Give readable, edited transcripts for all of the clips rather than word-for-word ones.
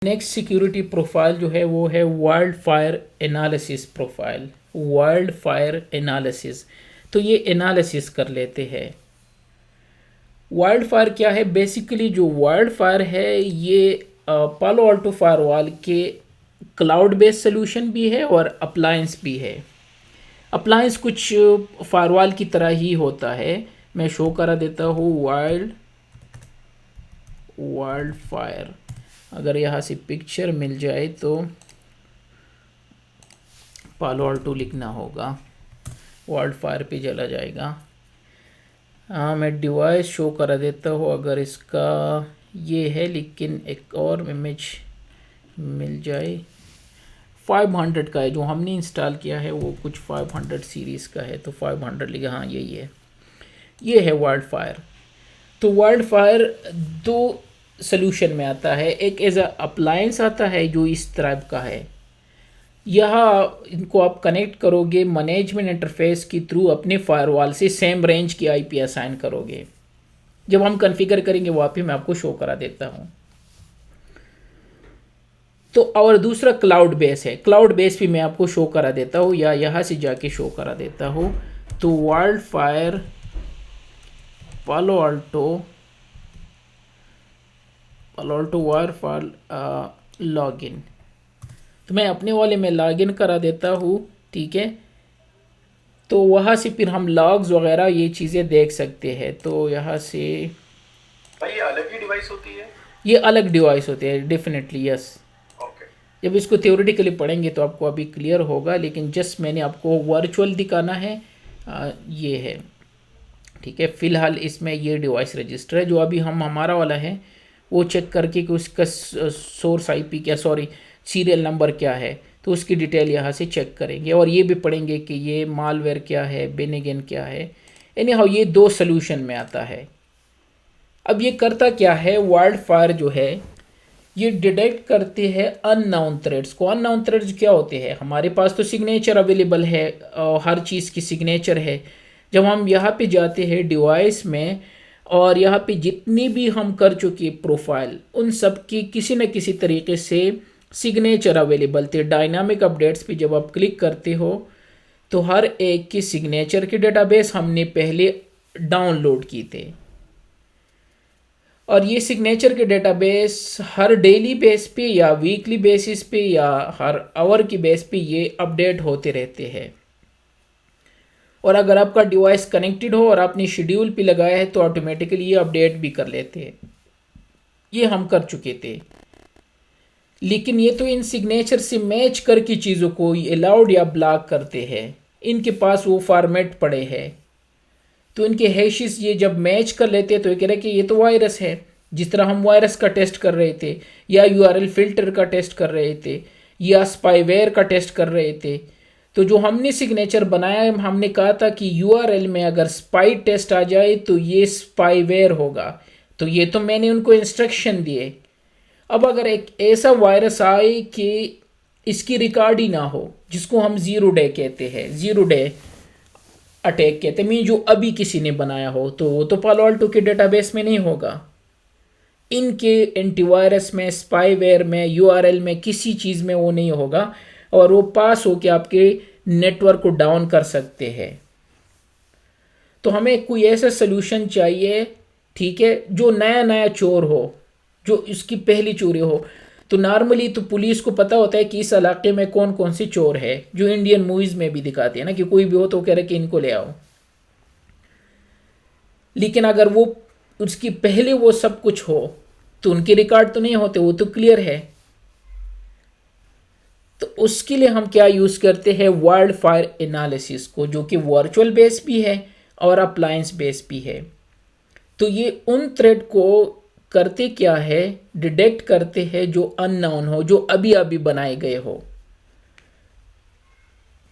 Next security profile जो है वो है wild fire analysis profile. Wild fire analysis, तो ये एनालिसिस कर लेते हैं। वाइल्ड फायर क्या है? बेसिकली जो वाइल्ड फायर है ये पालो अल्टो फायरवॉल के क्लाउड बेस्ड सोल्यूशन भी है और अप्लायंस भी है। अप्लायंस कुछ फायरवॉल की तरह ही होता है। मैं शो करा देता हूँ वाइल्ड फायर। अगर यहाँ से पिक्चर मिल जाए तो पालो अल्टो लिखना होगा, वाइल्ड फायर पे चला जाएगा। हाँ, मैं डिवाइस शो करा देता हूँ। अगर इसका ये है, लेकिन एक और इमेज मिल जाए। 500 का है जो हमने इंस्टॉल किया है, वो कुछ 500 सीरीज़ का है, तो 500 लिखा। हाँ, यही है, ये है वाइल्ड फायर। तो वाइल्ड फायर दो सोल्यूशन में आता है। एक एज अ अप्लायंस आता है जो इस तरह का है। यहाँ इनको आप कनेक्ट करोगे मैनेजमेंट इंटरफेस के थ्रू अपने फायरवॉल से, सेम रेंज की आईपी असाइन करोगे। जब हम कॉन्फ़िगर करेंगे वहाँ पे मैं आपको शो करा देता हूँ। तो और दूसरा क्लाउड बेस है। क्लाउड बेस भी मैं आपको शो करा देता हूँ, या यहाँ से जाके शो करा देता हूँ। तो wild fire Palo Alto wild fire login, तो मैं अपने वाले में लॉगिन करा देता हूँ। ठीक है, तो वहाँ से फिर हम लॉग्स वगैरह ये चीज़ें देख सकते हैं। तो यहाँ से भाई ये अलग ही डिवाइस होती है? ये अलग डिवाइस होते हैं, डेफिनेटली यस। ओके। जब इसको थ्योरेटिकली पढ़ेंगे तो आपको अभी क्लियर होगा, लेकिन जस्ट मैंने आपको वर्चुअल दिखाना है। ये है, ठीक है। फ़िलहाल इसमें ये डिवाइस रजिस्टर है जो अभी हमारा वाला है, वो चेक करके कि उसका सोर्स आईपी क्या, सॉरी सीरियल नंबर क्या है, तो उसकी डिटेल यहाँ से चेक करेंगे। और ये भी पढ़ेंगे कि ये मालवेयर क्या है, बेनेगेन क्या है। एनी हाउ ये दो सोल्यूशन में आता है। अब ये करता क्या है, वाइल्ड फायर जो है ये डिटेक्ट करते हैं अननोन थ्रेड्स को। अननोन थ्रेड्स क्या होते हैं? हमारे पास तो सिग्नेचर अवेलेबल है, हर चीज़ की सिग्नेचर है। जब हम यहाँ पे जाते हैं डिवाइस में, और यहाँ पे जितनी भी हम कर चुके प्रोफाइल, उन सब की किसी न किसी तरीके से सिग्नेचर अवेलेबल थे। डायनामिक अपडेट्स पे जब आप क्लिक करते हो तो हर एक की सिग्नेचर के डेटाबेस हमने पहले डाउनलोड की थे, और ये सिग्नेचर के डेटाबेस हर डेली बेस पे या वीकली बेसिस पे या हर आवर की बेस पे ये अपडेट होते रहते हैं। और अगर आपका डिवाइस कनेक्टेड हो और आपने शेड्यूल पे लगाया है तो ऑटोमेटिकली ये अपडेट भी कर लेते हैं। ये हम कर चुके थे, लेकिन ये तो इन सिग्नेचर से मैच करके चीज़ों को अलाउड या ब्लॉक करते हैं। इनके पास वो फॉर्मेट पड़े हैं, तो इनके हैशेस ये जब मैच कर लेते हैं तो ये कह रहे हैं कि ये तो वायरस है। जिस तरह हम वायरस का टेस्ट कर रहे थे, या यूआरएल फिल्टर का टेस्ट कर रहे थे, या स्पाईवेयर का टेस्ट कर रहे थे, तो जो हमने सिग्नेचर बनाया है, हमने कहा था कि यूआरएल में अगर स्पाई टेस्ट आ जाए तो ये स्पाईवेयर होगा। तो ये तो मैंने उनको इंस्ट्रक्शन दिए। अब अगर एक ऐसा वायरस आए कि इसकी रिकॉर्ड ही ना हो, जिसको हम ज़ीरो डे कहते हैं, ज़ीरो डे अटैक कहते हैं, मीन जो अभी किसी ने बनाया हो, तो वो तो पालो अल्टो के डेटाबेस में नहीं होगा। इनके एंटीवायरस में, स्पाईवेयर में, यूआरएल में, किसी चीज़ में वो नहीं होगा, और वो पास होकर आपके नेटवर्क को डाउन कर सकते हैं। तो हमें कोई ऐसा सोल्यूशन चाहिए, ठीक है, जो नया नया चोर हो, जो इसकी पहली चोरी हो। तो नॉर्मली तो पुलिस को पता होता है कि इस इलाके में कौन कौन से चोर है, जो इंडियन मूवीज़ में भी दिखाते हैं ना, कि कोई भी हो तो कह रहे कि इनको ले आओ। लेकिन अगर वो उसकी पहले वो सब कुछ हो तो उनके रिकॉर्ड तो नहीं होते, वो तो क्लियर है। तो उसके लिए हम क्या यूज़ करते हैं, वाइल्ड फायर एनालिसिस को, जो कि वर्चुअल बेस भी है और अप्लायंस बेस भी है। तो ये उन थ्रेड को करते क्या है, डिटेक्ट करते हैं जो अननोन हो, जो अभी अभी बनाए गए हो।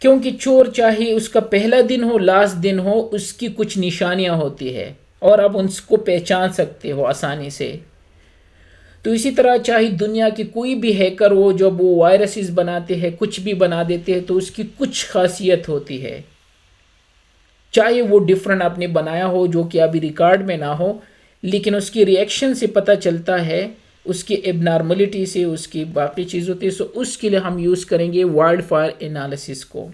क्योंकि चोर चाहे उसका पहला दिन हो, लास्ट दिन हो, उसकी कुछ निशानियां होती है और आप उनको पहचान सकते हो आसानी से। तो इसी तरह चाहे दुनिया की कोई भी हैकर हो, जब वो वायरसेस बनाते हैं, कुछ भी बना देते हैं, तो उसकी कुछ खासियत होती है। चाहे वो डिफरेंट आपने बनाया हो, जो कि अभी रिकॉर्ड में ना हो, लेकिन उसकी रिएक्शन से पता चलता है उसकी एबनॉर्मलिटी से, उसकी बाकी चीज़ होती है। सो उसके लिए हम यूज़ करेंगे वाइल्ड फायर एनालिसिस को।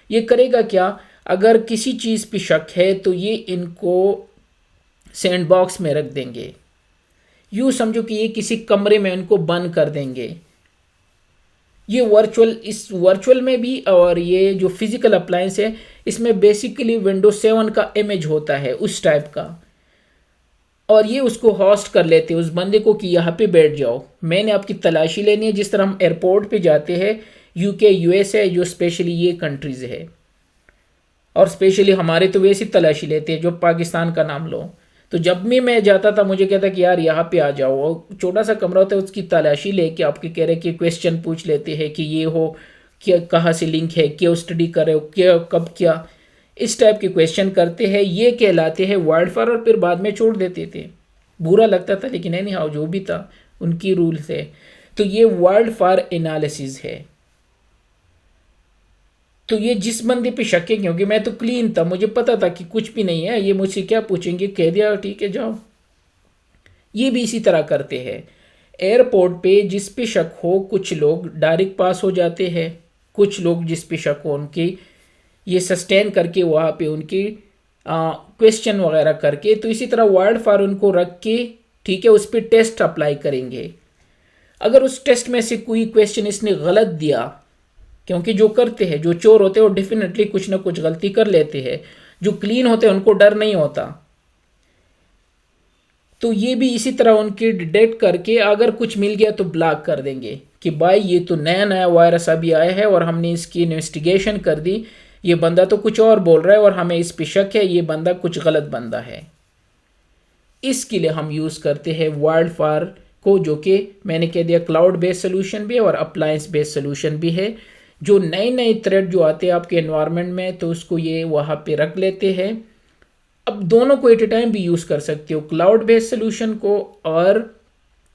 ये करेगा क्या, अगर किसी चीज़ पे शक है तो ये इनको सैंडबॉक्स में रख देंगे। यूँ समझो कि ये किसी कमरे में इनको बंद कर देंगे। ये इस वर्चुअल में भी और ये जो फिजिकल अप्लायंस है इसमें बेसिकली विंडोज 7 का इमेज होता है उस टाइप का, और ये उसको होस्ट कर लेते हैं उस बंदे को कि यहाँ पे बैठ जाओ, मैंने आपकी तलाशी लेनी है। जिस तरह हम एयरपोर्ट पे जाते हैं, यूके यूएस है जो स्पेशली ये कंट्रीज़ है, और स्पेशली हमारे तो वैसी तलाशी लेते हैं। जो पाकिस्तान का नाम लो, तो जब भी मैं जाता था मुझे कहता कि यार यहाँ पे आ जाओ, और छोटा सा कमरा होता है उसकी तलाशी लेके आपके कह रहे कि क्वेश्चन पूछ लेते हैं कि ये हो क्या, कहाँ से लिंक है, क्या स्टडी कर रहे हो, क्या कब क्या, इस टाइप के क्वेश्चन करते हैं। ये कहलाते हैं वाइल्ड फायर, और फिर बाद में छोड़ देते थे। बुरा लगता था लेकिन एनी हाउ जो भी था उनकी रूल थे। तो ये वाइल्ड फायर एनालिसिस है। तो ये जिस बंदे पे शक है, क्योंकि मैं तो क्लीन था, मुझे पता था कि कुछ भी नहीं है, ये मुझसे क्या पूछेंगे, कह दिया ठीक है जाओ। ये भी इसी तरह करते हैं। एयरपोर्ट पे जिस पे शक हो, कुछ लोग डायरेक्ट पास हो जाते हैं, कुछ लोग जिस पे शक हो उनकी ये सस्टेन करके वहाँ पे उनकी क्वेश्चन वगैरह करके, तो इसी तरह वाइल्ड फायर उनको रख के ठीक है उस पर टेस्ट अप्लाई करेंगे। अगर उस टेस्ट में से कोई क्वेश्चन इसने गलत दिया, क्योंकि जो करते हैं, जो चोर होते हैं वो डेफिनेटली कुछ ना कुछ गलती कर लेते हैं, जो क्लीन होते हैं उनको डर नहीं होता। तो ये भी इसी तरह उनकी डिटेक्ट करके अगर कुछ मिल गया तो ब्लॉक कर देंगे कि भाई ये तो नया नया वायरस अभी आया है और हमने इसकी इन्वेस्टिगेशन कर दी, ये बंदा तो कुछ और बोल रहा है और हमें इस पे शक है, ये बंदा कुछ गलत बंदा है। इसके लिए हम यूज़ करते हैं वाइल्ड फायर को, जो कि मैंने कह दिया क्लाउड बेस्ड सोल्यूशन भी है और अप्लायंस बेस्ड सोल्यूशन भी है। जो नए नए थ्रेड जो आते हैं आपके एनवायरनमेंट में, तो उसको ये वहाँ पे रख लेते हैं। अब दोनों को एट ए टाइम भी यूज़ कर सकते हो, क्लाउड बेस्ड सोल्यूशन को और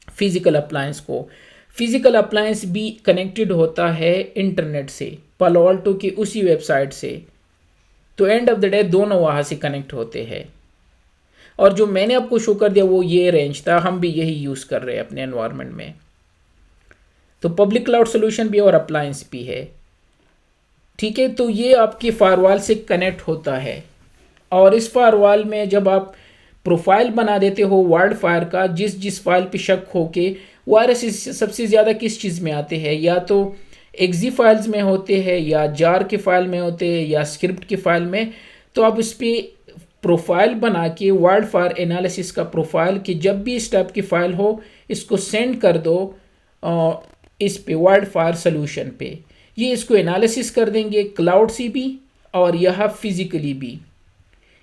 फिजिकल अप्लायंस को। फिजिकल अप्लायंस भी कनेक्टेड होता है इंटरनेट से, पालो अल्टो की उसी वेबसाइट से। तो एंड ऑफ द डे दोनों वहाँ से कनेक्ट होते हैं। और जो मैंने आपको शो कर दिया वो ये रेंज था, हम भी यही यूज़ कर रहे हैं अपने एनवायरनमेंट में। तो पब्लिक क्लाउड सोल्यूशन भी और अप्लायंस भी है, ठीक है। तो ये आपकी फायरवॉल से कनेक्ट होता है, और इस फायरवॉल में जब आप प्रोफाइल बना देते हो वाइल्ड फायर का, जिस फाइल पे शक हो के वायरस सबसे ज़्यादा किस चीज़ में आते हैं, या तो एक्जी फाइल्स में होते हैं, या जार के फाइल में होते हैं, या स्क्रिप्ट की फाइल में। तो आप उस पर प्रोफाइल बना के वाइल्ड फायर एनालिसिस का प्रोफाइल कि जब भी इस टाइप की फाइल हो इसको सेंड कर दो इस पे वाइल्ड फायर सोल्यूशन पे। ये इसको एनालिसिस कर देंगे क्लाउड से भी और यह फिजिकली भी।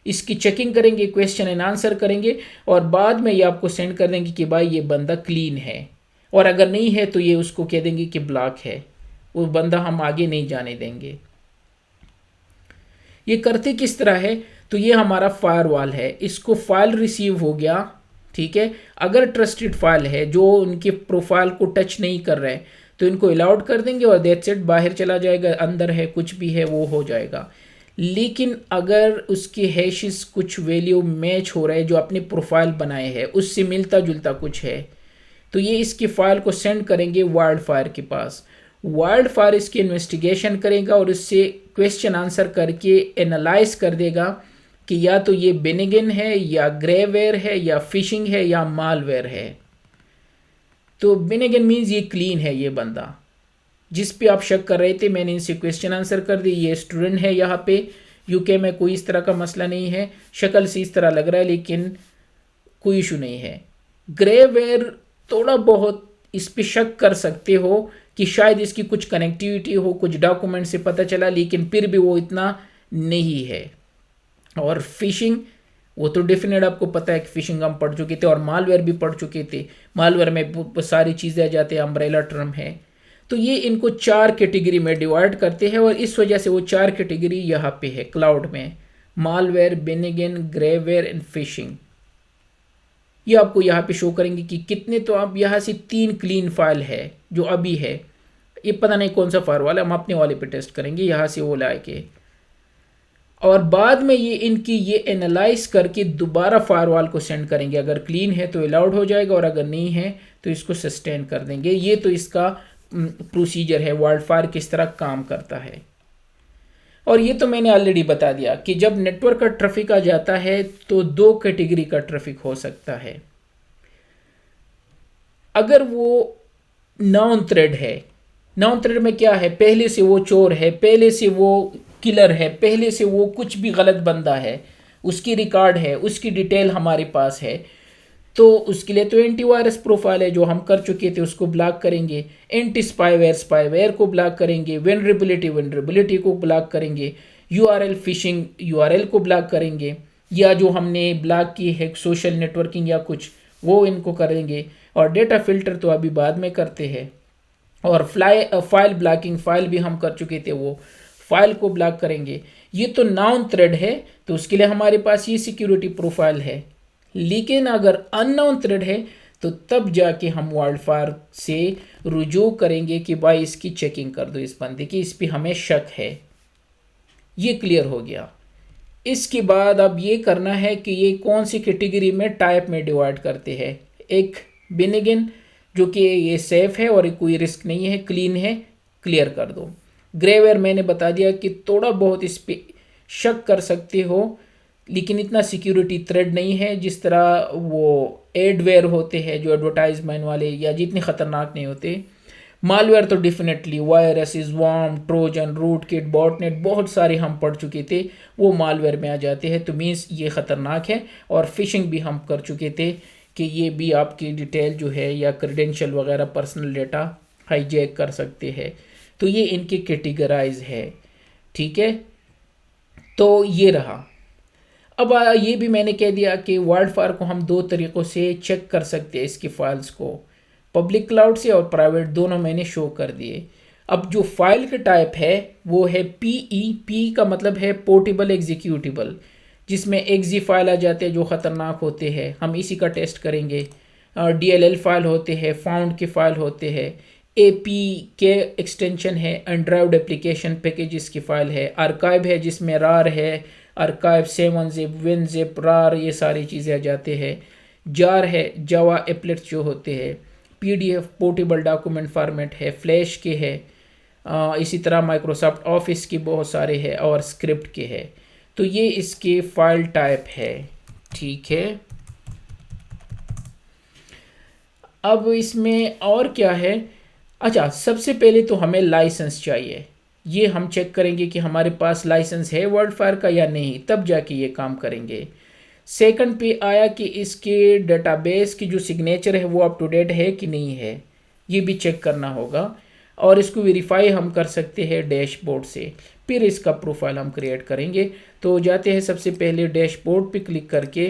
इसकी चेकिंग करेंगे, क्वेश्चन एंड आंसर करेंगे, और बाद में ये आपको सेंड कर देंगे कि भाई ये बंदा क्लीन है, और अगर नहीं है तो ये उसको कह देंगे कि ब्लॉक है, वो बंदा हम आगे नहीं जाने देंगे। ये करते किस तरह है, तो ये हमारा फायरवॉल है, इसको फाइल रिसीव हो गया, ठीक है। अगर ट्रस्टेड फाइल है जो उनके प्रोफाइल को टच नहीं कर रहे तो इनको अलाउड कर देंगे और दैट्स इट, बाहर चला जाएगा, अंदर है कुछ भी है वो हो जाएगा। लेकिन अगर उसके हैशेस कुछ वैल्यू मैच हो रहा है, जो अपने प्रोफाइल बनाए हैं उससे मिलता जुलता कुछ है, तो ये इसकी फाइल को सेंड करेंगे वाइल्ड फायर के पास। वाइल्ड फायर इसकी इन्वेस्टिगेशन करेगा और इससे क्वेश्चन आंसर करके एनालाइज कर देगा कि या तो ये बेनिगन है, या ग्रेवेयर है, या फिशिंग है, या मालवेयर है। तो बेनिगन मीन्स ये क्लीन है, ये बंदा जिस पे आप शक कर रहे थे, मैंने इनसे क्वेश्चन आंसर कर दी, ये स्टूडेंट है, यहाँ पे यूके में कोई इस तरह का मसला नहीं है, शक्ल से इस तरह लग रहा है लेकिन कोई इशू नहीं है। ग्रेवेयर थोड़ा बहुत इस पे शक कर सकते हो कि शायद इसकी कुछ कनेक्टिविटी हो, कुछ डॉक्यूमेंट से पता चला, लेकिन फिर भी वो इतना नहीं है। और फिशिंग वो तो डेफिनेट आपको पता है कि फिशिंग हम पढ़ चुके थे, और मालवेयर भी पढ़ चुके थे। मालवेयर में सारी चीज़ें आ जाती है, अम्ब्रेला टर्म है। तो ये इनको 4 कैटेगरी में डिवाइड करते हैं, और इस वजह से वो 4 कैटेगरी यहाँ पे है क्लाउड में, मालवेयर, बेनिगन, ग्रेवेयर एंड फिशिंग। ये आपको यहाँ पे शो करेंगे कि कितने, तो आप यहाँ से 3 क्लीन फाइल है जो अभी है, ये पता नहीं कौन सा फायर वाला, हम अपने वाले पे टेस्ट करेंगे यहाँ से वो लाए के। और बाद में ये इनकी ये एनालाइज करके दोबारा फायरवॉल को सेंड करेंगे। अगर क्लीन है तो अलाउड हो जाएगा और अगर नहीं है तो इसको सस्टेन कर देंगे। ये तो इसका प्रोसीजर है, वाइल्डफायर किस तरह काम करता है। और ये तो मैंने ऑलरेडी बता दिया कि जब नेटवर्क का ट्रैफिक आ जाता है तो दो कैटेगरी का ट्रैफिक हो सकता है। अगर वो नॉन थ्रेड है, नॉन थ्रेड में क्या है, पहले से वो चोर है, पहले से वो किलर है, पहले से वो कुछ भी गलत बंदा है, उसकी रिकॉर्ड है, उसकी डिटेल हमारे पास है, तो उसके लिए तो एंटीवायरस प्रोफाइल है जो हम कर चुके थे, उसको ब्लॉक करेंगे। एंटी स्पाईवेयर को ब्लॉक करेंगे। वेनरेबिलिटी को ब्लॉक करेंगे। यूआरएल फिशिंग यूआरएल को ब्लॉक करेंगे, या जो हमने ब्लॉक की है सोशल नेटवर्किंग या कुछ, वो इनको करेंगे। और डेटा फिल्टर तो अभी बाद में करते हैं। और फाइल ब्लॉकिंग, फाइल भी हम कर चुके थे, वो फाइल को ब्लॉक करेंगे। ये तो नॉन थ्रेड है तो उसके लिए हमारे पास ये सिक्योरिटी प्रोफाइल है। लेकिन अगर अननोन थ्रेड है तो तब जाके हम वाइल्डफायर से रुजू करेंगे कि भाई इसकी चेकिंग कर दो, इस बंदे की, इस पे हमें शक है। ये क्लियर हो गया। इसके बाद अब ये करना है कि ये कौन सी कैटेगरी में टाइप में डिवाइड करते हैं। एक बिनिगिन जो कि ये सेफ है और कोई रिस्क नहीं है, क्लीन है, क्लियर कर दो। ग्रेवेयर मैंने बता दिया कि थोड़ा बहुत इस पे शक कर सकते हो, लेकिन इतना सिक्योरिटी थ्रेड नहीं है जिस तरह वो एडवेयर होते हैं जो एडवर्टाइजमेंट वाले, या जितने खतरनाक नहीं होते। मालवेयर तो definitely, virus, worm, Trojan, rootkit, botnet, बहुत सारे हम पढ़ चुके थे, वो मालवेयर में आ जाते हैं, तो मीन्स ये ख़तरनाक है। और फिशिंग भी हम कर चुके थे कि ये भी आपकी डिटेल जो है या क्रेडेंशियल वगैरह पर्सनल डेटा हाईजैक कर सकते हैं। तो ये इनके कैटेगराइज है, ठीक है। तो ये रहा। अब ये भी मैंने कह दिया कि वाइल्डफायर को हम दो तरीक़ों से चेक कर सकते हैं, इसकी फाइल्स को, पब्लिक क्लाउड से और प्राइवेट, दोनों मैंने शो कर दिए। अब जो फाइल का टाइप है वो है पी का मतलब है पोर्टेबल एग्जीक्यूटिबल, जिसमें एक्जी फाइल आ जाते हैं जो ख़तरनाक होते हैं, हम इसी का टेस्ट करेंगे। DLL फाइल होते हैं, फाउंड के फाइल होते हैं, AP के एक्सटेंशन है, अनड्राइव्ड एप्लीकेशन पैकेजेस की फाइल है, आर्काइव है जिसमें रार है, आर्काइव 7-zip, WinZip, रार, ये सारी चीज़ें आ जाते हैं। जार है, जावा एप्लेट्स जो होते हैं, PDF पोर्टेबल डॉक्यूमेंट फॉर्मेट है, फ्लैश के है, इसी तरह माइक्रोसॉफ्ट ऑफिस के बहुत सारे हैं और स्क्रिप्ट के है। तो ये इसके फाइल टाइप है, ठीक है। अब इसमें और क्या है, अच्छा सबसे पहले तो हमें लाइसेंस चाहिए। ये हम चेक करेंगे कि हमारे पास लाइसेंस है वाइल्डफायर का या नहीं, तब जाके ये काम करेंगे। सेकंड पे आया कि इसके डेटाबेस की जो सिग्नेचर है वो अप टू डेट है कि नहीं है, ये भी चेक करना होगा। और इसको वेरीफाई हम कर सकते हैं डैशबोर्ड से, फिर इसका प्रोफाइल हम क्रिएट करेंगे। तो जाते हैं सबसे पहले डैशबोर्ड पे क्लिक करके,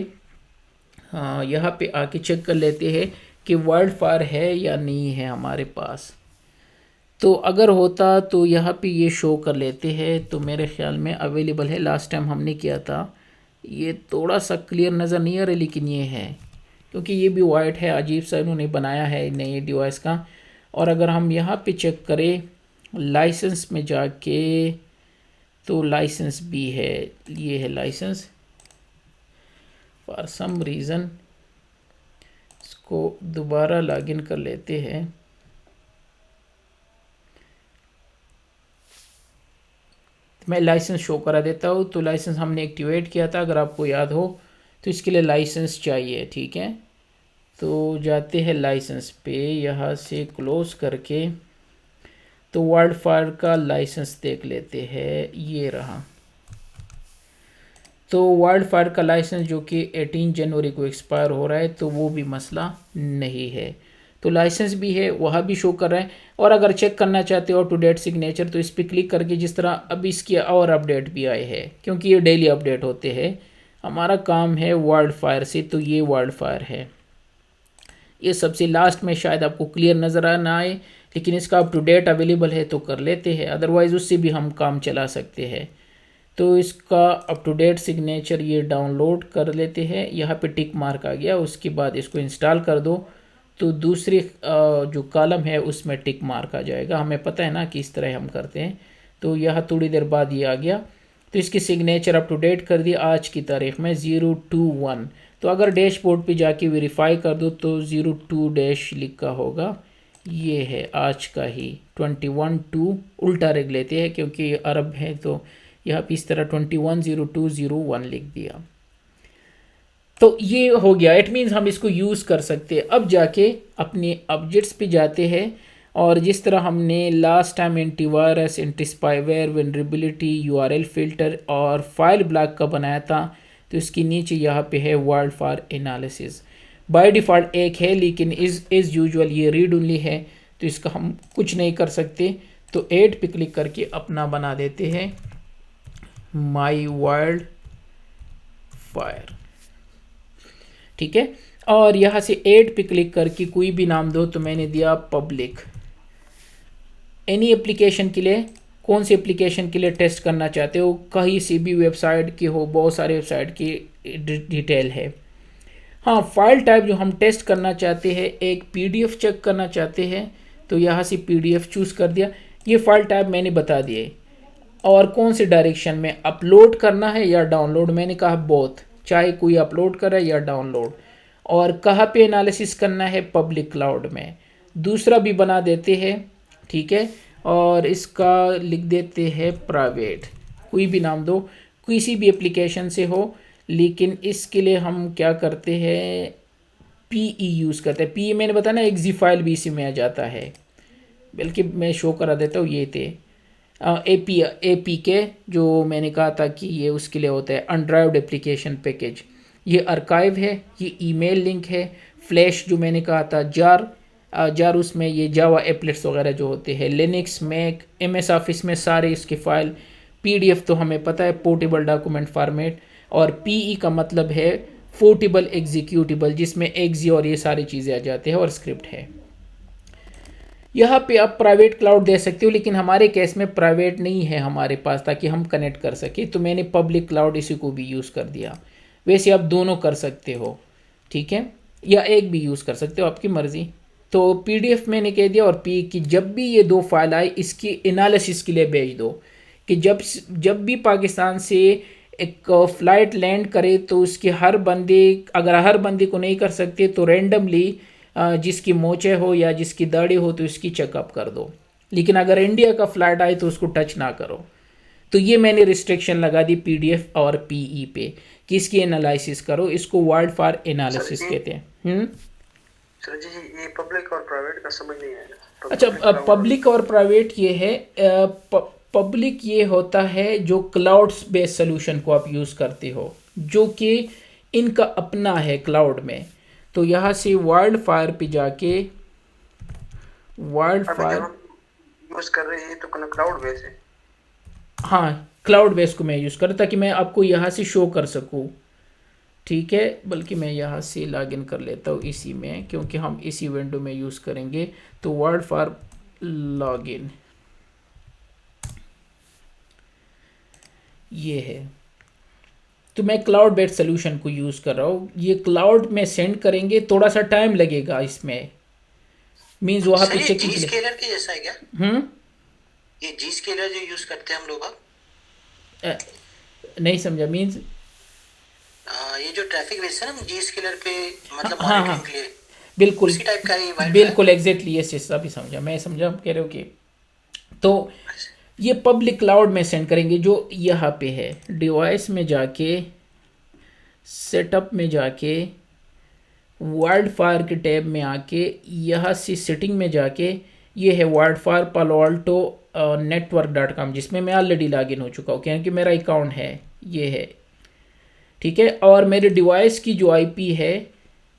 हाँ यहाँ पे आके चेक कर लेते हैं कि वाइल्डफायर है या नहीं है हमारे पास। तो अगर होता तो यहाँ पे ये शो कर लेते हैं, तो मेरे ख्याल में अवेलेबल है, लास्ट टाइम हमने किया था। ये थोड़ा सा क्लियर नज़र नहीं आ रहा लेकिन ये है, क्योंकि ये भी वाइट है, अजीब सा इन्होंने बनाया है नए डिवाइस का। और अगर हम यहाँ पे चेक करें लाइसेंस में जाके, तो लाइसेंस भी है, ये है लाइसेंस। फॉर सम रीज़न इसको दोबारा लॉगिन कर लेते हैं। मैं लाइसेंस शो करा देता हूँ। तो लाइसेंस हमने एक्टिवेट किया था, अगर आपको याद हो, तो इसके लिए लाइसेंस चाहिए, ठीक है। तो जाते हैं लाइसेंस पे, यहाँ से क्लोज करके, तो वाइल्डफायर का लाइसेंस देख लेते हैं, ये रहा। तो वाइल्डफायर का लाइसेंस जो कि 18 जनवरी को एक्सपायर हो रहा है, तो वो भी मसला नहीं है। तो लाइसेंस भी है, वहाँ भी शो कर रहा है। और अगर चेक करना चाहते हो टू डेट सिग्नेचर, तो इस पर क्लिक करके, जिस तरह अब इसकी और अपडेट भी आए हैं, क्योंकि ये डेली अपडेट होते हैं। हमारा काम है वाइल्डफायर से, तो ये वाइल्डफायर है। ये सबसे लास्ट में शायद आपको क्लियर नज़र ना आए, लेकिन इसका अप टू डेट अवेलेबल है तो कर लेते हैं, अदरवाइज़ उससे भी हम काम चला सकते हैं। तो इसका अप टू डेट सिग्नेचर ये डाउनलोड कर लेते हैं, यहाँ पे टिक मार्क आ गया, उसके बाद इसको इंस्टॉल कर दो, तो दूसरी जो कॉलम है उसमें टिक मार्क आ जाएगा। हमें पता है ना कि इस तरह हम करते हैं। तो यहाँ थोड़ी देर बाद ये आ गया। तो इसकी सिग्नेचर अप टू डेट कर दी आज की तारीख में 021। तो अगर डैशबोर्ड पे जाके वेरीफाई कर दो तो 02 डैश लिखा होगा, ये है आज का ही 21/2। उल्टा रख लेते हैं क्योंकि अरब है, तो यहाँ पे इस तरह 210201 लिख दिया। तो ये हो गया, इट मीन्स हम इसको यूज़ कर सकते हैं। अब जाके अपने ऑब्जेक्ट्स पे जाते हैं, और जिस तरह हमने last time antivirus, anti spyware, vulnerability, URL filter और फाइल ब्लॉक का बनाया था, तो इसके नीचे यहाँ पे है word for analysis. By default एक है, लेकिन इज़ यूजुअल ये रीड ओनली है, तो इसका हम कुछ नहीं कर सकते। तो ऐड पे क्लिक करके अपना बना देते हैं माई वर्ल्ड फायर, ठीक है। और यहाँ से ऐड पे क्लिक करके कोई भी नाम दो, तो मैंने दिया पब्लिक। एनी एप्लीकेशन के लिए, कौन सी एप्लीकेशन के लिए टेस्ट करना चाहते हो, कहीं से भी वेबसाइट की हो, बहुत सारे वेबसाइट की डिटेल है। हाँ, फाइल टाइप जो हम टेस्ट करना चाहते हैं, एक पीडीएफ चेक करना चाहते हैं, तो यहाँ से पीडीएफ चूज़ कर दिया। ये फाइल टाइप मैंने बता दिए। और कौन से डायरेक्शन में अपलोड करना है या डाउनलोड, मैंने कहा बोथ, चाहे कोई अपलोड करे या डाउनलोड। और कहाँ पे एनालिसिस करना है, पब्लिक क्लाउड में। दूसरा भी बना देते हैं, ठीक है, और इसका लिख देते हैं प्राइवेट, कोई भी नाम दो, किसी भी एप्लीकेशन से हो। लेकिन इसके लिए हम क्या करते हैं, पीई यूज़ करते हैं। पीई मैंने बताया ना, एक जी फाइल भी इसी में आ जाता है, बल्कि मैं शो करा देता हूँ, ये थे ए पी के, जो मैंने कहा था कि ये उसके लिए होता है अनड्राइव्ड एप्लीकेशन पैकेज। ये आर्काइव है, ये ईमेल लिंक है, फ्लैश जो मैंने कहा था, जार उसमें ये जावा एप्लेट्स वगैरह जो होते हैं, लिनक्स, मैक, एमएस ऑफिस में सारे इसके फाइल। पीडीएफ तो हमें पता है, पोर्टेबल डॉक्यूमेंट फॉर्मेट। और पीई का मतलब है पोर्टेबल एग्जीक्यूटिबल, जिसमें एक्जी और ये सारी चीज़ें आ जाती हैं, और स्क्रिप्ट है। यहाँ पे आप प्राइवेट क्लाउड दे सकते हो, लेकिन हमारे केस में प्राइवेट नहीं है हमारे पास, ताकि हम कनेक्ट कर सके, तो मैंने पब्लिक क्लाउड इसी को भी यूज़ कर दिया। वैसे आप दोनों कर सकते हो, ठीक है, या एक भी यूज़ कर सकते हो, आपकी मर्ज़ी। तो पीडीएफ मैंने कह दिया, और पी की जब भी ये दो फाइल आए, इसकी एनालिसिस के लिए भेज दो, कि जब भी पाकिस्तान से एक फ़्लाइट लैंड करे, तो उसके हर बंदे, अगर हर बंदे को नहीं कर सकते, तो रैंडमली जिसकी मोचे हो या जिसकी दाढ़ी हो, तो इसकी चेकअप कर दो। लेकिन अगर इंडिया का फ्लाइट आए तो उसको टच ना करो। तो ये मैंने रिस्ट्रिक्शन लगा दी पीडीएफ और पीई पे, कि इसकी एनालिसिस करो। इसको वर्ड फॉर एनालिसिस कहते हैं। सर जी, ये पब्लिक और प्राइवेट का समझ नहीं आया। अच्छा, पब्लिक और प्राइवेट ये है, पब्लिक ये होता है जो क्लाउड बेस्ड सोल्यूशन को आप यूज़ करते हो, जो कि इनका अपना है क्लाउड में। तो यहाँ से वर्ल्ड फायर पे जाके, वर्ल्ड फायर यूज़ कर रहे हैं तो क्लाउड बेस है। हाँ, क्लाउड बेस को मैं यूज़ कर, ताकि मैं आपको यहाँ से शो कर सकूँ, ठीक है। बल्कि मैं यहाँ से लॉगिन कर लेता हूँ इसी में, क्योंकि हम इसी विंडो में यूज़ करेंगे। तो वर्ल्ड फायर लॉगिन ये है। तो मैं क्लाउड बेस्ड सोल्यूशन को यूज़ कर रहा हूँ। ये क्लाउड में सेंड करेंगे, थोड़ा सा टाइम लगेगा इसमें, मीन्स वहाँ पे चेकिंग के लिए। स्केलर के जैसा है क्या? ये जी स्केलर जो यूज़ करते हैं हम लोग अब? नहीं समझा, मीन्स ये जो ट्रैफिक बेस है ना जी स्केलर पे, मतलब हाँ मॉनिटरिंग के लिए, बिल्कुल उसी टाइप का ही वाइब है। बिल्कुल एग्जैक्टली, यस अभी समझा, मैं समझा आप कह रहे हो कि। तो ये पब्लिक क्लाउड में सेंड करेंगे, जो यहाँ पे है, डिवाइस में जाके, सेटअप में जाके, वर्ल्ड फायर के टैब में आके, यहाँ से सेटिंग में जाके, ये है world fire Palo Alto network.com, जिसमें मैं ऑलरेडी लॉगिन हो चुका हूँ, क्योंकि मेरा अकाउंट है, ये है, ठीक है। और मेरे डिवाइस की जो आईपी है,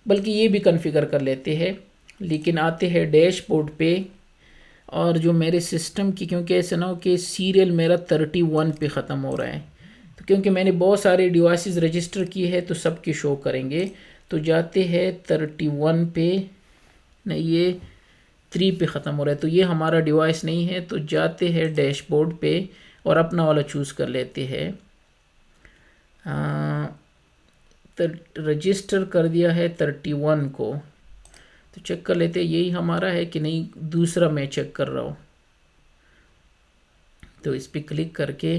बल्कि ये भी कॉन्फ़िगर कर लेते हैं। लेकिन आते हैं डैशबोर्ड पे, और जो मेरे सिस्टम की, क्योंकि ऐसा ना हो कि सीरियल मेरा 31 पे ख़त्म हो रहा है, तो क्योंकि मैंने बहुत सारे डिवाइसेस रजिस्टर किए हैं, तो सबकी शो करेंगे। तो जाते हैं 31 पे, नहीं ये 3 पे ख़त्म हो रहा है, तो ये हमारा डिवाइस नहीं है। तो जाते हैं डैशबोर्ड पे और अपना वाला चूज़ कर लेते हैं। रजिस्टर कर दिया है 31 को, तो चेक कर लेते हैं यही हमारा है कि नहीं, दूसरा मैं चेक कर रहा हूँ। तो इस पर क्लिक करके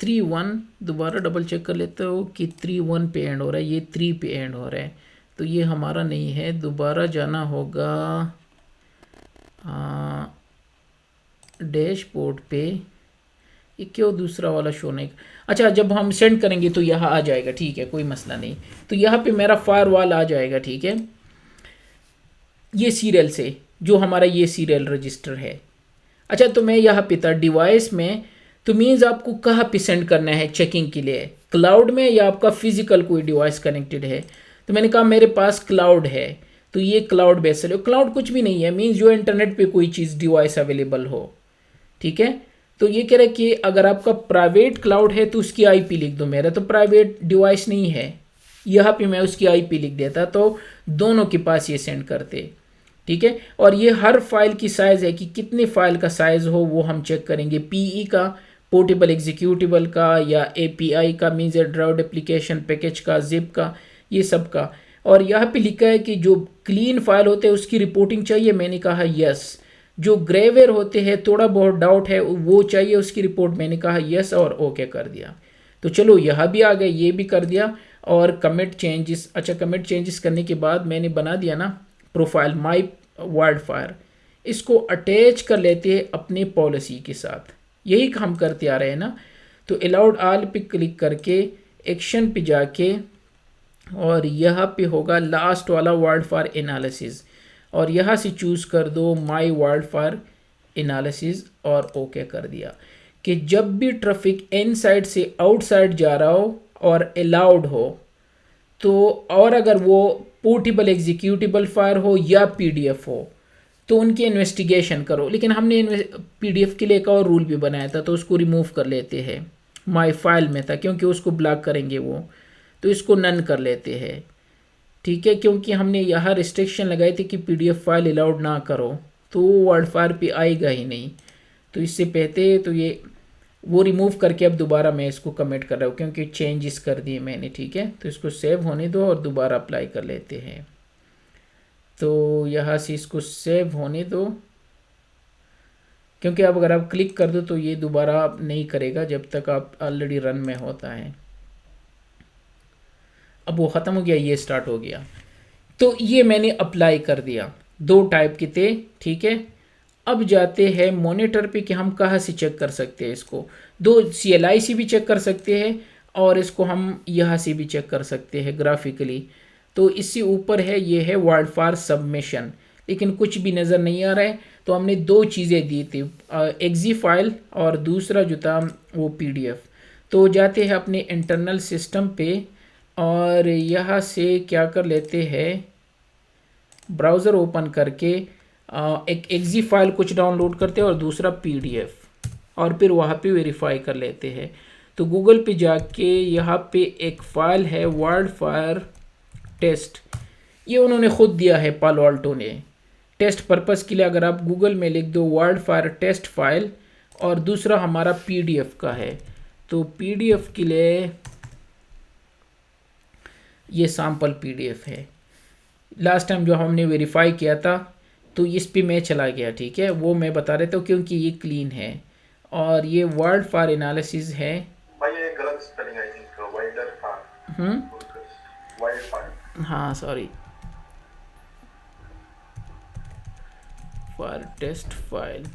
3-1, दोबारा डबल चेक कर लेते हो कि 3-1 पे एंड हो रहा है, ये 3 पे एंड हो रहा है, तो ये हमारा नहीं है। दोबारा जाना होगा डैशबोर्ड पे। ये क्यों दूसरा वाला शो नहीं, अच्छा जब हम सेंड करेंगे तो यहाँ आ जाएगा, ठीक है कोई मसला नहीं। तो यहाँ पे मेरा फायरवॉल आ जाएगा, ठीक है, ये सीरियल से, जो हमारा ये सीरियल रजिस्टर है। अच्छा तो मैं यहाँ पे था डिवाइस में, तो मीन्स आपको कहाँ पे सेंड करना है चेकिंग के लिए, क्लाउड में या आपका फिजिकल कोई डिवाइस कनेक्टेड है। तो मैंने कहा मेरे पास क्लाउड है, तो ये क्लाउड बेस्ड है। क्लाउड कुछ भी नहीं है, मीन्स जो इंटरनेट पे कोई चीज़ डिवाइस अवेलेबल हो, ठीक है। तो ये कह रहे हैं कि अगर आपका प्राइवेट क्लाउड है तो उसकी आईपी लिख दो, मेरा तो प्राइवेट डिवाइस नहीं है, यहाँ पे मैं उसकी आईपी लिख देता तो दोनों के पास ये सेंड करते, ठीक है। और ये हर फाइल की साइज़ है कि कितनी फाइल का साइज़ हो वो हम चेक करेंगे, पीई का, पोर्टेबल एग्जीक्यूटिबल का, या एपीआई का, मीन्स ड्राउड एप्लीकेशन पैकेज का, जिप का, ये सब का। और यहाँ पे लिखा है कि जो क्लीन फाइल होते हैं उसकी रिपोर्टिंग चाहिए, मैंने कहा यस। जो ग्रेवेयर होते हैं थोड़ा बहुत डाउट है वो चाहिए उसकी रिपोर्ट, मैंने कहा यस और ओके कर दिया। तो चलो यहाँ भी आ गए, ये भी कर दिया। और कमिट चेंजेस, अच्छा कमिट चेंजेस करने के बाद मैंने बना दिया ना प्रोफाइल माई वाइल्डफायर, इसको अटैच कर लेते हैं अपनी पॉलिसी के साथ, यही हम करते आ रहे हैं ना। तो अलाउड ऑल पे क्लिक करके एक्शन पे जाके, और यहाँ पे होगा लास्ट वाला वाइल्डफायर एनालिसिस, और यहाँ से चूज़ कर दो माई वाइल्डफायर एनालिसिस और ओके कर दिया। कि जब भी ट्रैफिक इनसाइड से आउटसाइड जा रहा हो और अलाउड हो, तो और अगर वो पोर्टेबल एग्जीक्यूटिबल फाइल हो या पीडीएफ हो तो उनकी इन्वेस्टिगेशन करो। लेकिन हमने पीडीएफ के लिए एक और रूल भी बनाया था, तो उसको रिमूव कर लेते हैं, माई फाइल में था क्योंकि उसको ब्लॉक करेंगे वो, तो इसको नन कर लेते हैं, ठीक है। क्योंकि हमने यहाँ रिस्ट्रिक्शन लगाई थी कि पीडीएफ फाइल अलाउड ना करो, तो वो वर्डफायर पे आएगा ही नहीं। तो इससे पहले तो ये वो रिमूव करके अब दोबारा मैं इसको कमिट कर रहा हूँ क्योंकि चेंजेस कर दिए मैंने, ठीक है। तो इसको सेव होने दो और दोबारा अप्लाई कर लेते हैं। तो यहाँ से इसको सेव होने दो, क्योंकि अब अगर आप क्लिक कर दो तो ये दोबारा नहीं करेगा जब तक आप ऑलरेडी रन में होता है। अब वो ख़त्म हो गया, ये स्टार्ट हो गया। तो ये मैंने अप्लाई कर दिया, दो टाइप के थे, ठीक है। अब जाते हैं मॉनिटर पे कि हम कहाँ से चेक कर सकते हैं इसको। दो CLI से भी चेक कर सकते हैं और इसको हम यहाँ से भी चेक कर सकते हैं ग्राफिकली। तो इससे ऊपर है, ये है वाइल्डफायर सबमिशन, लेकिन कुछ भी नज़र नहीं आ रहा है। तो हमने दो चीज़ें दी थी, एक्जी फाइल और दूसरा जो था वो पीडीएफ। तो जाते हैं अपने इंटरनल सिस्टम पे और यहाँ से क्या कर लेते हैं, ब्राउज़र ओपन करके एक एक्जी फाइल कुछ डाउनलोड करते हैं और दूसरा पीडीएफ, और फिर वहाँ पे वेरीफाई कर लेते हैं। तो गूगल पे जाके यहाँ पे एक फ़ाइल है वाइल्डफायर टेस्ट, ये उन्होंने ख़ुद दिया है पालो अल्टो ने टेस्ट पर्पज़ के लिए। अगर आप गूगल में लिख दो वाइल्डफायर टेस्ट फाइल, और दूसरा हमारा पीडीएफ का है, तो पीडीएफ के लिए ये सैम्पल पीडीएफ है। लास्ट टाइम जो हमने वेरीफाई किया था तो इस पे मैं चला गया, ठीक है, वो मैं बता रहा था क्योंकि ये क्लीन है। और ये वाइल्डफायर एनालिसिस है। भाई ये गलत स्पेलिंग आई थिंक, वाइल्डफायर। हाँ सॉरी, फायर टेस्ट फाइल।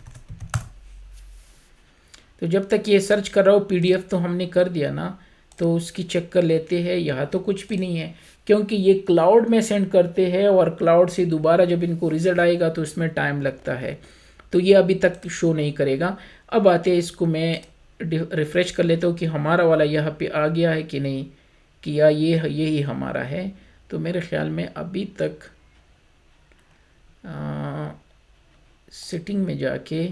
तो जब तक ये सर्च कर रहा हो, पीडीएफ तो हमने कर दिया ना, तो उसकी चेक कर लेते हैं। यहाँ तो कुछ भी नहीं है क्योंकि ये क्लाउड में सेंड करते हैं और क्लाउड से दोबारा जब इनको रिजल्ट आएगा तो इसमें टाइम लगता है, तो ये अभी तक शो नहीं करेगा। अब आते हैं, इसको मैं रिफ़्रेश कर लेता हूँ कि हमारा वाला यहाँ पे आ गया है कि नहीं, कि या यही हमारा है। तो मेरे ख्याल में अभी तक सेटिंग में जाके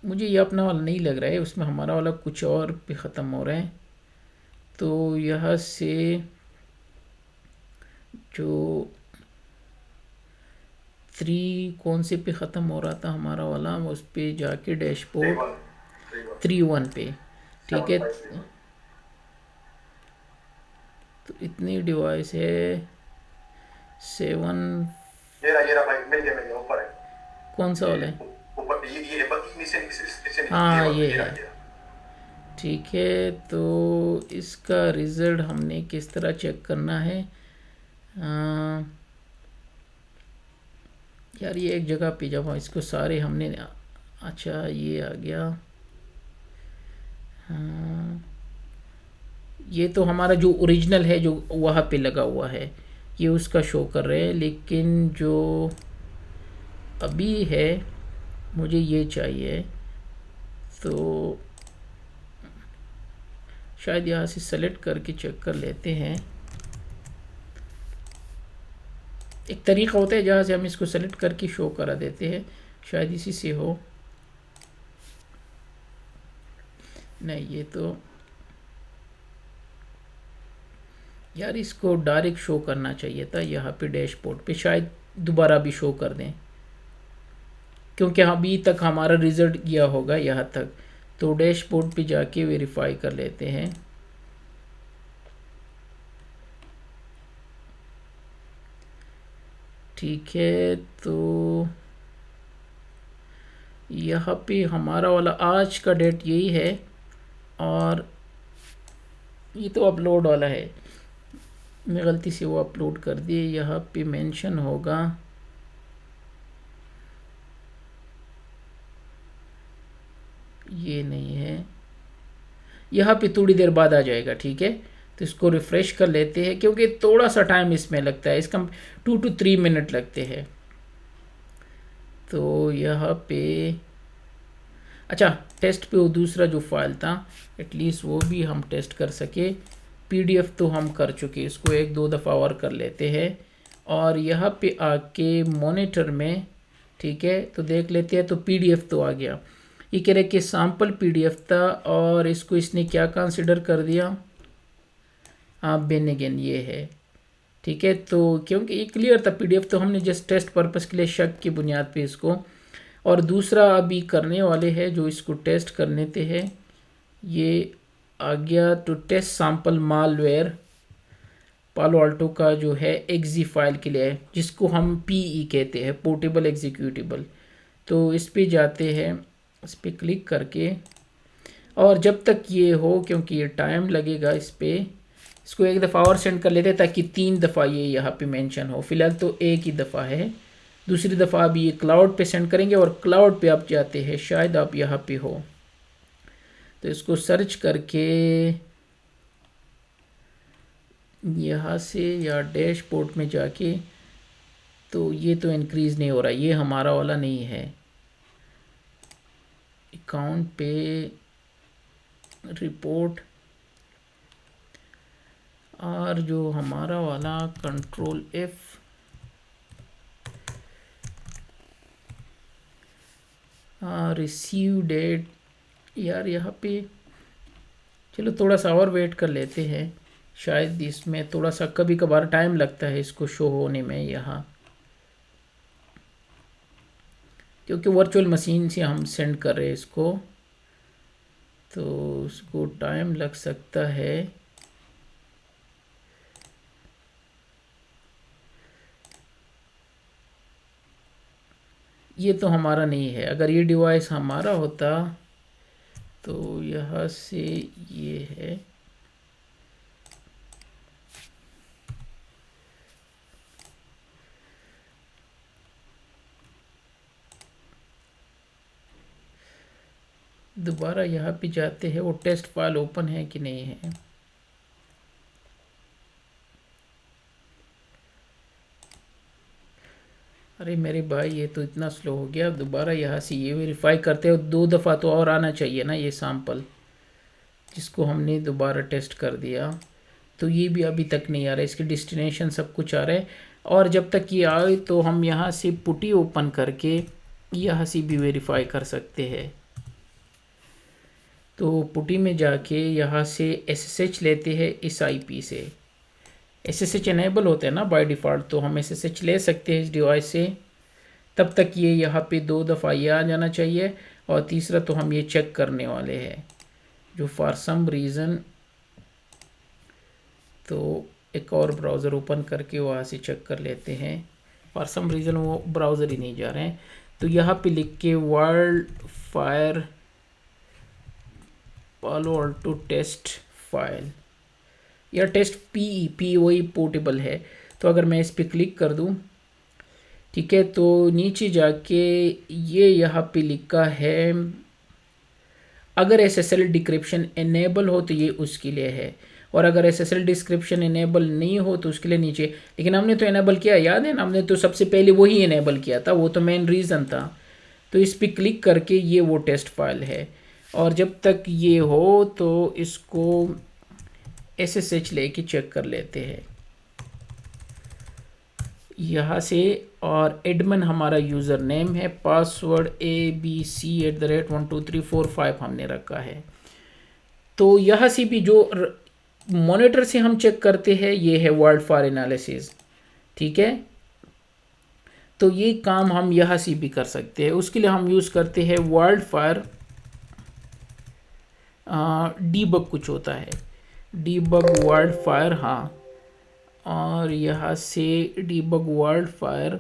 मुझे ये अपना वाला नहीं लग रहा है, उसमें हमारा वाला कुछ और पे ख़त्म हो रहा है। तो यहाँ से जो 3 कौन से पे ख़त्म हो रहा था हमारा वाला, उस पे जाके डैशबोर्ड 3-1 पे, ठीक है। तो इतनी डिवाइस है 7, ये रहा भाई, मिल गया ऊपर है। कौन सा वाला है? ऊपर ये नीचे हाँ ये है, ठीक है, तो इसका रिज़ल्ट हमने किस तरह चेक करना है? यार ये एक जगह पे जब इसको सारे हमने, अच्छा ये आ गया। हाँ, ये तो हमारा जो ओरिजिनल है जो वहाँ पे लगा हुआ है ये उसका शो कर रहे हैं, लेकिन जो अभी है मुझे ये चाहिए, तो शायद यहाँ से सेलेक्ट करके चेक कर लेते हैं। एक तरीका होता है जहाँ से हम इसको सेलेक्ट करके शो करा देते हैं, शायद इसी से हो। नहीं, ये तो यार इसको डायरेक्ट शो करना चाहिए था यहाँ पे डैशबोर्ड पे, शायद दोबारा भी शो कर दें, क्योंकि अभी तक हमारा रिजल्ट गया होगा यहाँ तक। तो डैशबोर्ड पे जाके वेरीफाई कर लेते हैं। ठीक है, तो यहाँ पे हमारा वाला आज का डेट यही है, और ये तो अपलोड वाला है, मैं गलती से वो अपलोड कर दिए। यहाँ पे मेंशन होगा, ये नहीं है, यहाँ पे थोड़ी देर बाद आ जाएगा। ठीक है, तो इसको रिफ़्रेश कर लेते हैं, क्योंकि थोड़ा सा टाइम इसमें लगता है, इसका 2 to 3 मिनट लगते हैं। तो यहाँ पे अच्छा, टेस्ट पे वो दूसरा जो फाइल था एटलीस्ट वो भी हम टेस्ट कर सके। पीडीएफ तो हम कर चुके, इसको 1-2 दफ़ा और कर लेते हैं। और यहाँ पे आके मॉनिटर में, ठीक है, तो देख लेते हैं। तो पीडीएफ तो आ गया, ये कह रहे कि सैम्पल पीडीएफ था, और इसको इसने क्या कंसिडर कर दिया, आप बेन अगेन ये है। ठीक है, तो क्योंकि ये क्लियर था पीडीएफ, तो हमने जस्ट टेस्ट पर्पस के लिए शक की बुनियाद पे इसको। और दूसरा अभी करने वाले हैं जो इसको टेस्ट करने थे है, ये आ गया to test sample malware Palo Alto का जो है एक्जी फाइल के लिए, जिसको हम पीई कहते हैं, पोर्टेबल एग्जीक्यूटिबल। तो इस पे जाते हैं, इस पर क्लिक करके, और जब तक ये हो, क्योंकि ये टाइम लगेगा इस पर, इसको एक दफ़ा और सेंड कर लेते हैं ताकि 3 दफ़ा ये यहाँ पे मेंशन हो। फिलहाल तो एक ही दफ़ा है, दूसरी दफ़ा अभी ये क्लाउड पे सेंड करेंगे, और क्लाउड पे आप जाते हैं, शायद आप यहाँ पे हो, तो इसको सर्च करके यहाँ से या डैशबोर्ड में जाके, तो ये तो इंक्रीज़ नहीं हो रहा, ये हमारा वाला नहीं है। अकाउंट पे रिपोर्ट, और जो हमारा वाला कंट्रोल F, रिसीव डेट, यार यहाँ पे चलो थोड़ा सा और वेट कर लेते हैं, शायद इसमें थोड़ा सा कभी कभार टाइम लगता है इसको शो होने में यहाँ, क्योंकि वर्चुअल मशीन से हम सेंड कर रहे हैं इसको, तो उसको टाइम लग सकता है। ये तो हमारा नहीं है, अगर ये डिवाइस हमारा होता तो यहाँ से ये है, दोबारा यहाँ पे जाते हैं, वो टेस्ट फाइल ओपन है कि नहीं है। अरे मेरे भाई ये तो इतना स्लो हो गया, दोबारा यहाँ से ये वेरीफाई करते हो, 2 दफ़ा तो और आना चाहिए ना ये सैम्पल, जिसको हमने दोबारा टेस्ट कर दिया। तो ये भी अभी तक नहीं आ रहा है, इसके डेस्टिनेशन सब कुछ आ रहा है। और जब तक ये आए तो हम यहाँ से पुटी ओपन करके यहाँ से भी वेरीफाई कर सकते हैं। तो पुटी में जाके यहाँ से SSH लेते हैं इस IP से, SSH इनेबल होता है ना बाय डिफ़ॉल्ट, तो हम SSH ले सकते हैं इस डिवाइस से। तब तक ये यहाँ पे 2 दफ़ा ये आ जाना चाहिए, और तीसरा तो हम ये चेक करने वाले हैं, जो फॉर सम रीज़न, तो एक और ब्राउज़र ओपन करके वहाँ से चेक कर लेते हैं। फॉर सम रीज़न वो ब्राउज़र ही नहीं जा रहे हैं, तो यहाँ पे लिख के WildFire Palo Alto test file या टेस्ट पी वही पोर्टेबल है। तो अगर मैं इस पर क्लिक कर दूं, ठीक है, तो नीचे जाके ये यहाँ पे लिखा है अगर SSL डिक्रिप्शन इनेबल हो तो ये उसके लिए है, और अगर SSL डिस्क्रिप्शन इनेबल नहीं हो तो उसके लिए नीचे। लेकिन हमने तो इनेबल किया, याद है ना, हमने तो सबसे पहले वही इनेबल किया था, वो तो मेन रीज़न था। तो इस पर क्लिक करके ये वो टेस्ट फाइल है, और जब तक ये हो तो इसको SSH लेके चेक कर लेते हैं यहाँ से। और एडमिन हमारा यूज़र नेम है, पासवर्ड abc@12345 हमने रखा है। तो यहाँ से भी जो मॉनिटर से हम चेक करते हैं ये है वर्ल्ड फायर एनालिसिस, ठीक है। तो ये काम हम यहाँ से भी कर सकते हैं। उसके लिए हम यूज़ करते हैं वर्ल्ड फायर डीबग, कुछ होता है डीबग वर्ल्ड फायर, हाँ, और यहाँ से डीबग वर्ल्ड फायर,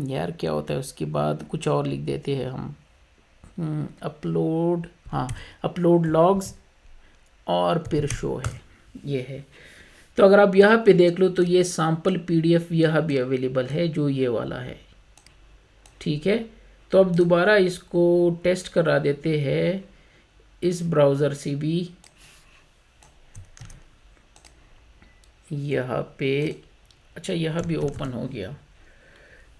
यार क्या होता है उसके बाद कुछ और लिख देते हैं हम, अपलोड, हाँ, अपलोड लॉग्स, और फिर शो है, ये है। तो अगर आप यहाँ पे देख लो तो ये सैम्पल PDF यहाँ भी अवेलेबल है, जो ये वाला है, ठीक है। तो अब दोबारा इसको टेस्ट करा देते हैं इस ब्राउज़र से भी, यहाँ पे, अच्छा यहाँ भी ओपन हो गया,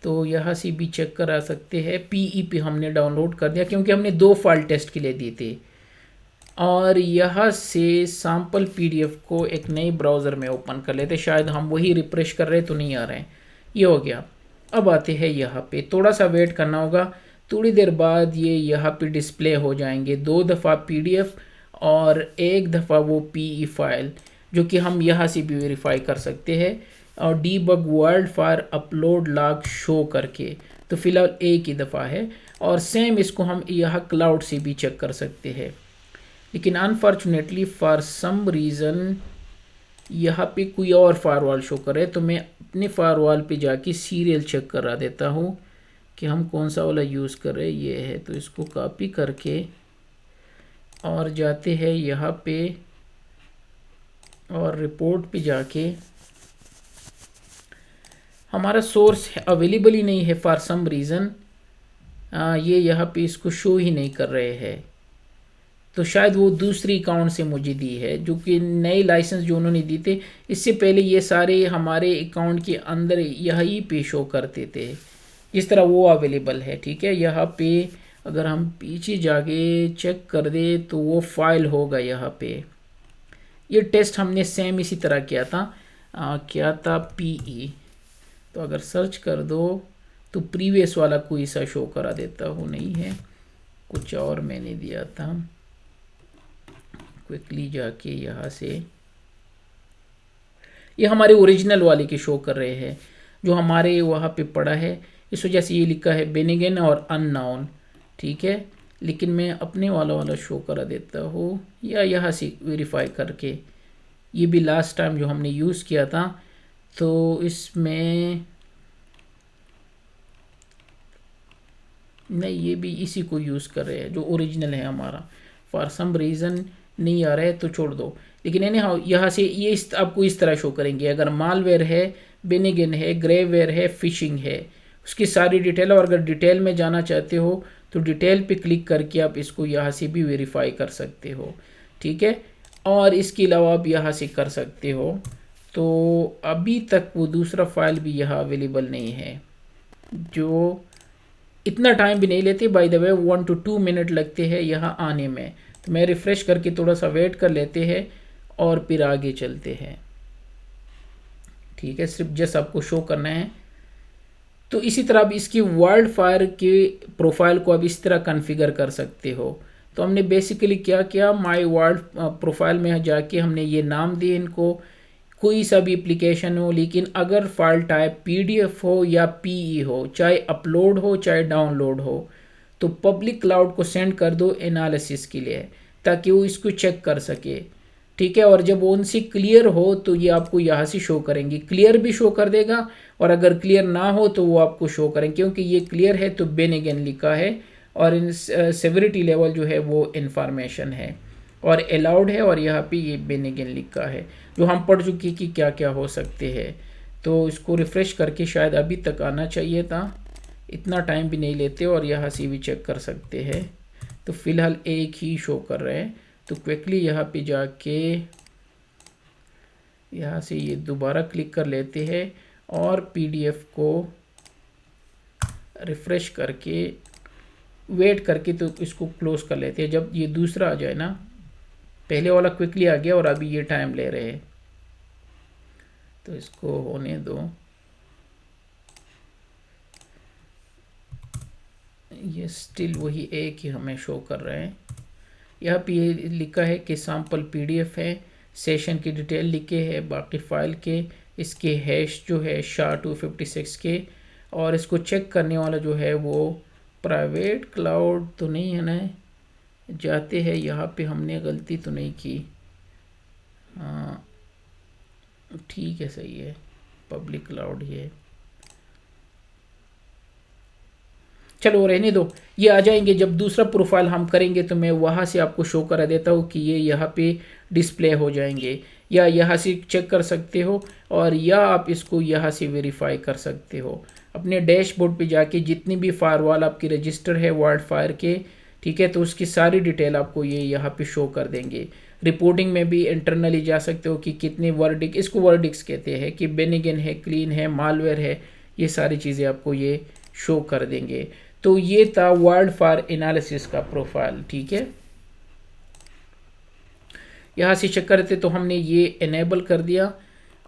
तो यहाँ से भी चेक करा सकते हैं। PEP हमने डाउनलोड कर दिया क्योंकि हमने 2 फाइल टेस्ट के लिए दी थी, और यहाँ से सैम्पल PDF को एक नए ब्राउज़र में ओपन कर लेते, शायद हम वही रिफ्रेश कर रहे तो नहीं आ रहे हैं, ये हो गया। अब आते हैं यहाँ पे, थोड़ा सा वेट करना होगा, थोड़ी देर बाद ये यहाँ पे डिस्प्ले हो जाएंगे, 2 दफ़ा PDF और 1 दफ़ा वो PE फाइल, जो कि हम यहाँ से भी वेरीफाई कर सकते हैं, और debug world fire upload log show करके। तो फिलहाल एक ही दफ़ा है, और सेम इसको हम यहाँ क्लाउड से भी चेक कर सकते हैं। लेकिन अनफॉर्चुनेटली फॉर सम रीज़न यहाँ पे कोई और फायरवॉल शो करे, तो मैं अपने फायरवॉल पे जाके सीरियल चेक करा देता हूँ कि हम कौन सा वाला यूज़ कर रहे हैं। ये है, तो इसको कॉपी करके और जाते हैं यहाँ पे, और रिपोर्ट पे जाके हमारा सोर्स अवेलेबल ही नहीं है फॉर सम रीज़न, ये यहाँ पे इसको शो ही नहीं कर रहे हैं। तो शायद वो दूसरी अकाउंट से मुझे दी है, जो कि नए लाइसेंस जो उन्होंने दी थे, इससे पहले ये सारे हमारे अकाउंट के अंदर यही पे शो करते थे, इस तरह वो अवेलेबल है, ठीक है। यहाँ पे अगर हम पीछे जाके चेक कर दे तो वो फाइल होगा यहाँ पे। ये टेस्ट हमने सेम इसी तरह किया था, क्या था, PE। तो अगर सर्च कर दो तो प्रीवियस वाला कोई सा शो करा देता हूँ, नहीं है, कुछ और मैंने दिया था। क्विकली जाके यहाँ से ये हमारे ओरिजिनल वाले के शो कर रहे हैं, जो हमारे वहाँ पे पड़ा है, इस वजह से ये लिखा है बेनिगन और अननाउन, ठीक है। लेकिन मैं अपने वाला शो करा देता हूँ, या यहाँ से वेरीफाई करके, ये भी लास्ट टाइम जो हमने यूज़ किया था, तो इसमें नहीं, ये भी इसी को यूज़ कर रहे हैं जो ओरिजिनल है हमारा। फॉर सम रीज़न नहीं आ रहा है तो छोड़ दो। लेकिन एनी हाउ यहाँ से ये आपको इस तरह शो करेंगे, अगर मालवेयर है, बेनिगन है, ग्रेवेयर है, फिशिंग है, उसकी सारी डिटेल। और अगर डिटेल में जाना चाहते हो तो डिटेल पे क्लिक करके आप इसको यहाँ से भी वेरीफाई कर सकते हो, ठीक है। और इसके अलावा आप यहाँ से कर सकते हो। तो अभी तक वो दूसरा फाइल भी यहाँ अवेलेबल नहीं है, जो इतना टाइम भी नहीं लेते, by the way 1 to 2 minute लगते हैं यहाँ आने में। तो मैं रिफ़्रेश करके थोड़ा सा वेट कर लेते हैं और फिर आगे चलते हैं, ठीक है। सिर्फ जस्ट आपको शो करना है। तो इसी तरह आप इसकी वर्ल्ड फायर के प्रोफाइल को आप इस तरह कॉन्फ़िगर कर सकते हो। तो हमने बेसिकली क्या किया, माय वर्ल्ड प्रोफाइल में जाके हमने ये नाम दिए इनको, कोई सा भी एप्लीकेशन हो, लेकिन अगर फाइल टाइप PDF हो या PE हो, चाहे अपलोड हो चाहे डाउनलोड हो, तो पब्लिक क्लाउड को सेंड कर दो एनालिसिस के लिए, ताकि वो इसको चेक कर सके, ठीक है। और जब उनसे क्लियर हो तो ये आपको यहाँ से शो करेंगे, क्लियर भी शो कर देगा, और अगर क्लियर ना हो तो वो आपको शो करेंगे। क्योंकि ये क्लियर है तो बेनिगन लिखा है, और इन सेवरिटी लेवल जो है वो इन्फॉर्मेशन है, और अलाउड है, और यहाँ पे ये बेनिगन लिखा है जो हम पढ़ चुके कि क्या क्या हो सकते हैं। तो इसको रिफ़्रेश करके शायद अभी तक आना चाहिए था, इतना टाइम भी नहीं लेते, और यहाँ से भी चेक कर सकते हैं। तो फ़िलहाल एक ही शो कर रहे हैं। तो क्विकली यहाँ पे जाके यहाँ से ये दोबारा क्लिक कर लेते हैं और पीडीएफ को रिफ़्रेश करके वेट करके तो इसको क्लोज़ कर लेते हैं। जब ये दूसरा आ जाए ना, पहले वाला क्विकली आ गया और अभी ये टाइम ले रहे हैं, तो इसको होने दो। ये स्टिल वही एक ही हमें शो कर रहे हैं। यहाँ पे ये लिखा है कि सैम्पल पीडीएफ है, सेशन की डिटेल लिखे है, बाकी फ़ाइल के इसके हैश जो है SHA-256 के, और इसको चेक करने वाला जो है वो प्राइवेट क्लाउड तो नहीं है ना, जाते हैं यहाँ पे हमने गलती तो नहीं की। हाँ ठीक है, सही है, पब्लिक क्लाउड ही है। चलो रहने दो, ये आ जाएंगे। जब दूसरा प्रोफाइल हम करेंगे तो मैं वहाँ से आपको शो करा देता हूँ कि ये यहाँ पे डिस्प्ले हो जाएंगे, या यहाँ से चेक कर सकते हो, और या आप इसको यहाँ से वेरीफाई कर सकते हो अपने डैशबोर्ड पे जाके। जितनी भी फायरवॉल आपकी रजिस्टर है वाइल्ड फायर के, ठीक है, तो उसकी सारी डिटेल आपको ये यहाँ पे शो कर देंगे। रिपोर्टिंग में भी इंटरनली जा सकते हो कि कितने वर्डिक्ट, इसको वर्डिक्स कहते हैं, कि बेनिगन है, क्लीन है, मालवेयर है, ये सारी चीज़ें आपको ये शो कर देंगे। तो ये था वाइल्ड फायर एनालिसिस का प्रोफाइल, ठीक है। यहाँ से चेक करते तो हमने ये इनेबल कर दिया,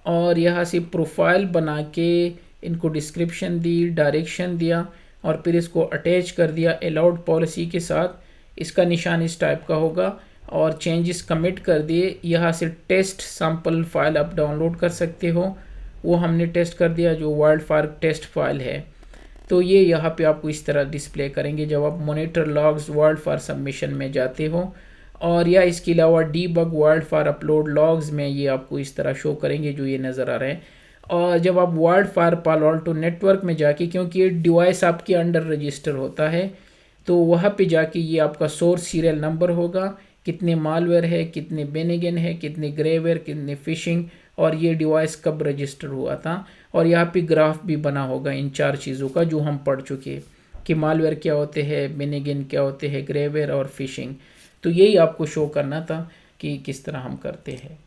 और यहाँ से प्रोफाइल बना के इनको डिस्क्रिप्शन दी, डायरेक्शन दिया, और फिर इसको अटैच कर दिया अलाउड पॉलिसी के साथ। इसका निशान इस टाइप का होगा, और चेंजेस कमिट कर दिए। यहाँ से टेस्ट सैम्पल फाइल आप डाउनलोड कर सकते हो, वो हमने टेस्ट कर दिया, जो वाइल्ड फायर टेस्ट फाइल है। तो ये यहाँ पे आपको इस तरह डिस्प्ले करेंगे जब आप monitor logs wild fire submission में जाते हो, और या इसके अलावा debug wild fire upload logs में ये आपको इस तरह शो करेंगे जो ये नज़र आ रहे हैं। और जब आप wild fire Palo Alto network में जाके, क्योंकि ये डिवाइस आपके अंडर रजिस्टर होता है, तो वहाँ पे जाके ये आपका सोर्स सीरियल नंबर होगा, कितने मालवेयर है, कितने बेनिगन है, कितने ग्रेवेयर, कितने फिशिंग, और ये डिवाइस कब रजिस्टर हुआ था। और यहाँ पे ग्राफ भी बना होगा इन 4 चीज़ों का जो हम पढ़ चुके, कि मालवेयर क्या होते हैं, बेनिगन क्या होते हैं, ग्रेवेयर और फिशिंग। तो यही आपको शो करना था कि किस तरह हम करते हैं।